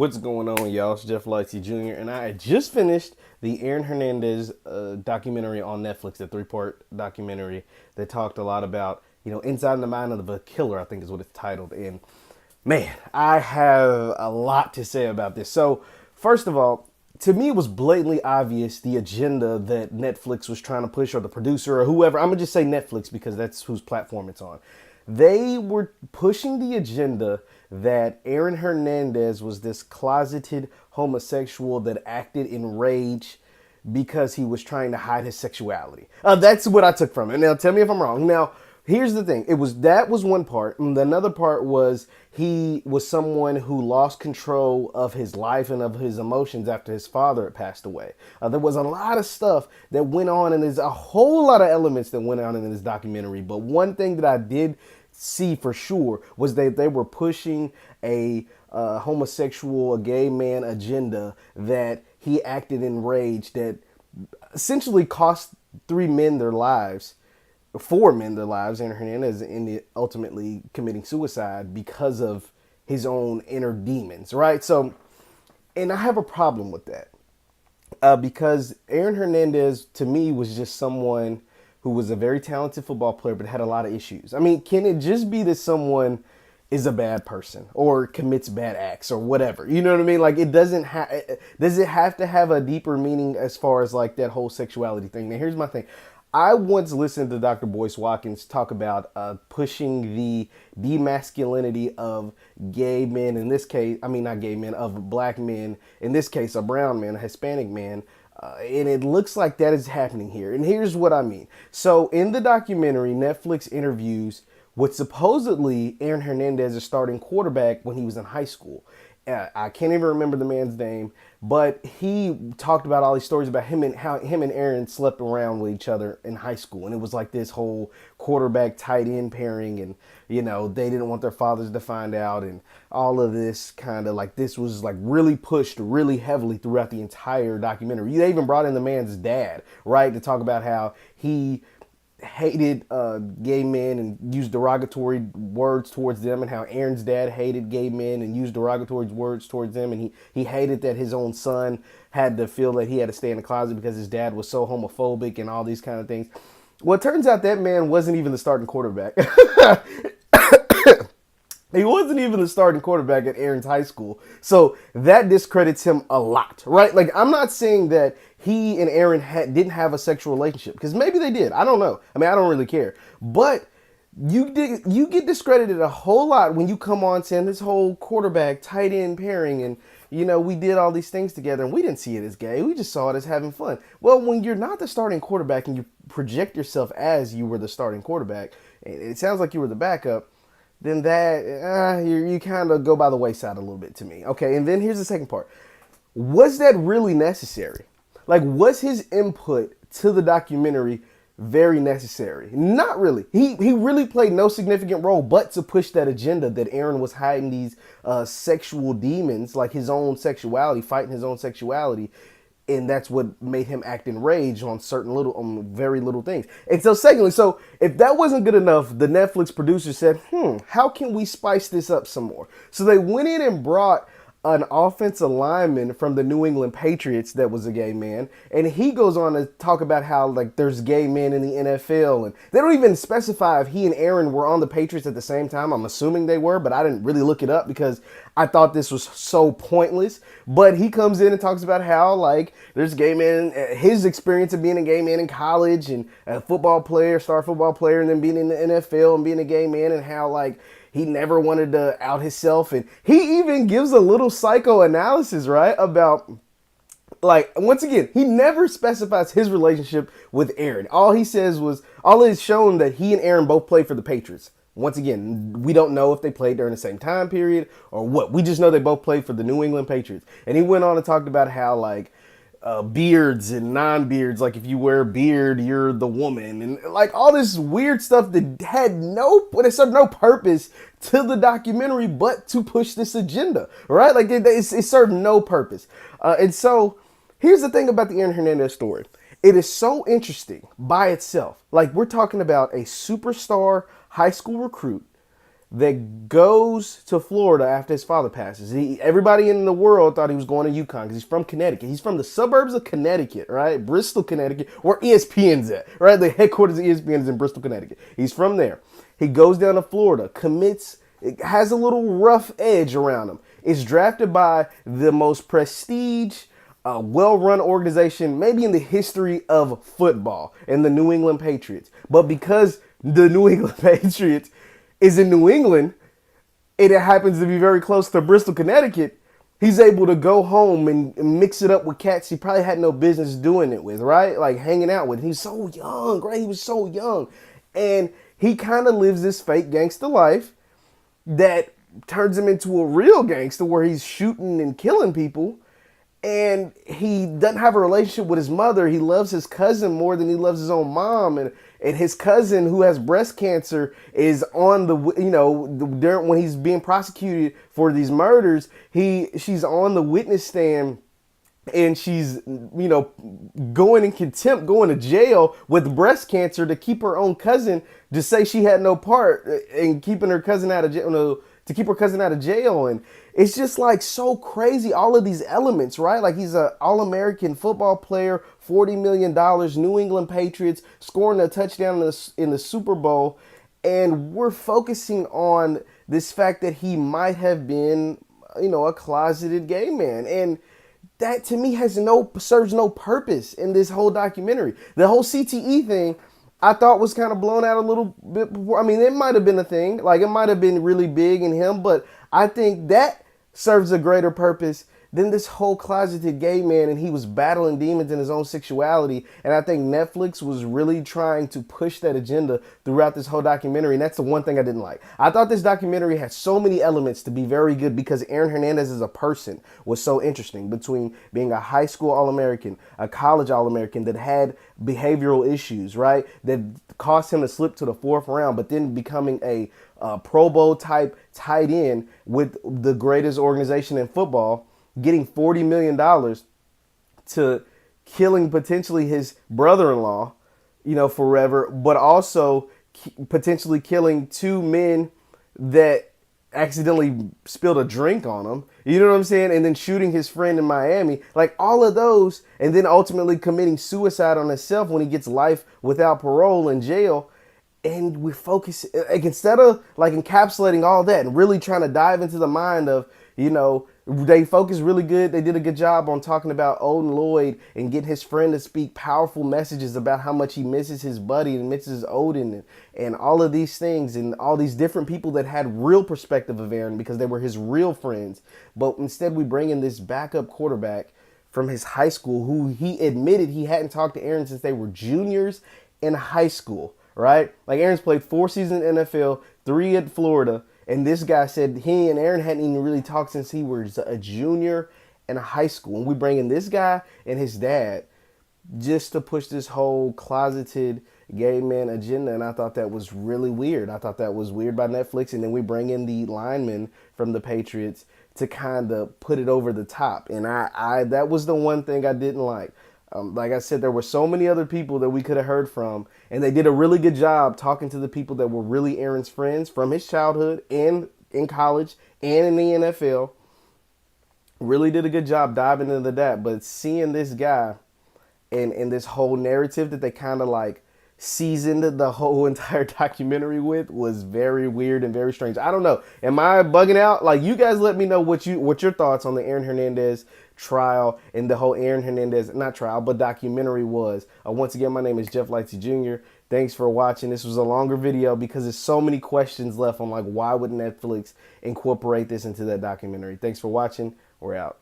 What's going on, y'all? It's Jeff Lightsy Jr. and I had just finished the Aaron Hernandez documentary on Netflix, the three-part documentary that talked a lot about, inside the mind of the killer, I think is what it's titled. And man, I have a lot to say about this. So, first of all, to me, it was blatantly obvious the agenda that Netflix was trying to push, or the producer, or whoever. I'm gonna just say Netflix because that's whose platform it's on. They were pushing the agenda that Aaron Hernandez was this closeted homosexual that acted in rage because he was trying to hide his sexuality. That's what I took from it. Now, tell me if I'm wrong. Now, here's the thing. That was one part. And another part was he was someone who lost control of his life and of his emotions after his father had passed away. There was a lot of stuff that went on, and there's a whole lot of elements that went on in this documentary. But one thing that I did see for sure was that they were pushing a homosexual, a gay man agenda, that he acted in rage that essentially cost three men their lives, four men their lives. Aaron Hernandez ended ultimately committing suicide because of his own inner demons, right? So, and I have a problem with that because Aaron Hernandez, to me, was just someone who was a very talented football player but had a lot of issues. I mean, can it just be that someone is a bad person or commits bad acts or whatever? You know what I mean? Like, it doesn't have, does it have to have a deeper meaning as far as like that whole sexuality thing? Now, here's my thing. I once listened to Dr. Boyce Watkins talk about pushing the demasculinity of gay men, in this case, I mean, not gay men, of black men, in this case, a brown man, a Hispanic man. And it looks like that is happening here. And here's what I mean. So in the documentary, Netflix interviews what supposedly Aaron Hernandez's starting quarterback when he was in high school. I can't even remember the man's name, but he talked about all these stories about him and how him and Aaron slept around with each other in high school. And it was like this whole quarterback tight end pairing, and, they didn't want their fathers to find out, and all of this kind of like, this was like really pushed really heavily throughout the entire documentary. They even brought in the man's dad, right, to talk about how he hated gay men and used derogatory words towards them, and how Aaron's dad hated gay men and used derogatory words towards them, and he hated that his own son had to feel that he had to stay in the closet because his dad was so homophobic and all these kind of things. Well, it turns out that man wasn't even the starting quarterback. He wasn't even the starting quarterback at Aaron's high school. So that discredits him a lot, right? Like, I'm not saying that he and Aaron didn't have a sexual relationship, because maybe they did. I don't know. I mean, I don't really care. But you get discredited a whole lot when you come on saying this whole quarterback tight end pairing, and we did all these things together and we didn't see it as gay. We just saw it as having fun. Well, when you're not the starting quarterback and you project yourself as you were the starting quarterback, it sounds like you were the backup, then that you kind of go by the wayside a little bit to me. Okay, and then here's the second part. Was that really necessary? Like, was his input to the documentary very necessary? Not really. He really played no significant role but to push that agenda that Aaron was hiding these sexual demons, like his own sexuality, fighting his own sexuality. And that's what made him act in rage on very little things. And so secondly, so if that wasn't good enough, the Netflix producer said, how can we spice this up some more? So they went in and brought an offensive lineman from the New England Patriots that was a gay man, and he goes on to talk about how like there's gay men in the NFL, and they don't even specify if he and Aaron were on the Patriots at the same time. I'm assuming they were, but I didn't really look it up because I thought this was so pointless. But he comes in and talks about how like there's gay men, his experience of being a gay man in college, and a football player, star football player, and then being in the NFL and being a gay man, and how like he never wanted to out himself. And he even gives a little psychoanalysis, right? About, like, once again, he never specifies his relationship with Aaron. All he says was, all it's shown that he and Aaron both played for the Patriots. Once again, we don't know if they played during the same time period or what. We just know they both played for the New England Patriots. And he went on and talked about how, like, beards and non-beards, like if you wear a beard, you're the woman, and like all this weird stuff that it served no purpose to the documentary but to push this agenda, right? Like it served no purpose. And so here's the thing about the Aaron Hernandez story. It is so interesting by itself. Like, we're talking about a superstar high school recruit that goes to Florida after his father passes. Everybody in the world thought he was going to UConn because he's from Connecticut. He's from the suburbs of Connecticut, right? Bristol, Connecticut, where ESPN's at, right? The headquarters of ESPN is in Bristol, Connecticut. He's from there. He goes down to Florida, commits, it has a little rough edge around him. Is drafted by the most prestige, well-run organization maybe in the history of football, in the New England Patriots. But because the New England Patriots is in New England, and it happens to be very close to Bristol, Connecticut, he's able to go home and mix it up with cats he probably had no business doing it with, right? Like hanging out with. He's so young, right? He was so young. And he kind of lives this fake gangster life that turns him into a real gangster where he's shooting and killing people. And he doesn't have a relationship with his mother. He loves his cousin more than he loves his own mom. And his cousin, who has breast cancer, is on the, when he's being prosecuted for these murders, she's on the witness stand, and she's, going in contempt, going to jail with breast cancer to keep her own cousin, to say she had no part in keeping her cousin out of jail, to keep her cousin out of jail. And it's just like so crazy, all of these elements, right? Like he's an All-American football player, $40 million, New England Patriots, scoring a touchdown in the Super Bowl. And we're focusing on this fact that he might have been, a closeted gay man. And that to me serves no purpose in this whole documentary. The whole CTE thing, I thought was kind of blown out a little bit before. I mean, it might have been a thing. Like, it might have been really big in him. But I think that serves a greater purpose than this whole closeted gay man, and he was battling demons in his own sexuality. And I think Netflix was really trying to push that agenda throughout this whole documentary. And that's the one thing I didn't like. I thought this documentary had so many elements to be very good because Aaron Hernandez as a person was so interesting, between being a high school All-American, a college All-American that had behavioral issues, right? That caused him to slip to the fourth round, but then becoming a Pro Bowl type tight end with the greatest organization in football, getting $40 million, to killing potentially his brother-in-law, forever, but also potentially killing two men that accidentally spilled a drink on him. You know what I'm saying? And then shooting his friend in Miami. Like all of those, and then ultimately committing suicide on himself when he gets life without parole in jail. And we focus, like, instead of like encapsulating all that and really trying to dive into the mind of, they focused really good. They did a good job on talking about Odin Lloyd and getting his friend to speak powerful messages about how much he misses his buddy and misses Odin and all of these things, and all these different people that had real perspective of Aaron because they were his real friends. But instead we bring in this backup quarterback from his high school who he admitted he hadn't talked to Aaron since they were juniors in high school, right? Like Aaron's played 4 seasons in the NFL, 3 at Florida. And this guy said he and Aaron hadn't even really talked since he was a junior in high school. And we bring in this guy and his dad just to push this whole closeted gay man agenda. And I thought that was really weird. I thought that was weird by Netflix. And then we bring in the lineman from the Patriots to kind of put it over the top. And I that was the one thing I didn't like. Like I said, there were so many other people that we could have heard from, and they did a really good job talking to the people that were really Aaron's friends from his childhood and in college and in the NFL. Really did a good job diving into that. But seeing this guy and this whole narrative that they kind of like seasoned the whole entire documentary with was very weird and very strange. I don't know. Am I bugging out? Like, you guys let me know what your thoughts on the Aaron Hernandez trial and the whole Aaron Hernandez, not trial, but documentary was. Once again, my name is Jeff Lightsy Jr. Thanks for watching. This was a longer video because there's so many questions left on like why would Netflix incorporate this into that documentary. Thanks for watching. We're out.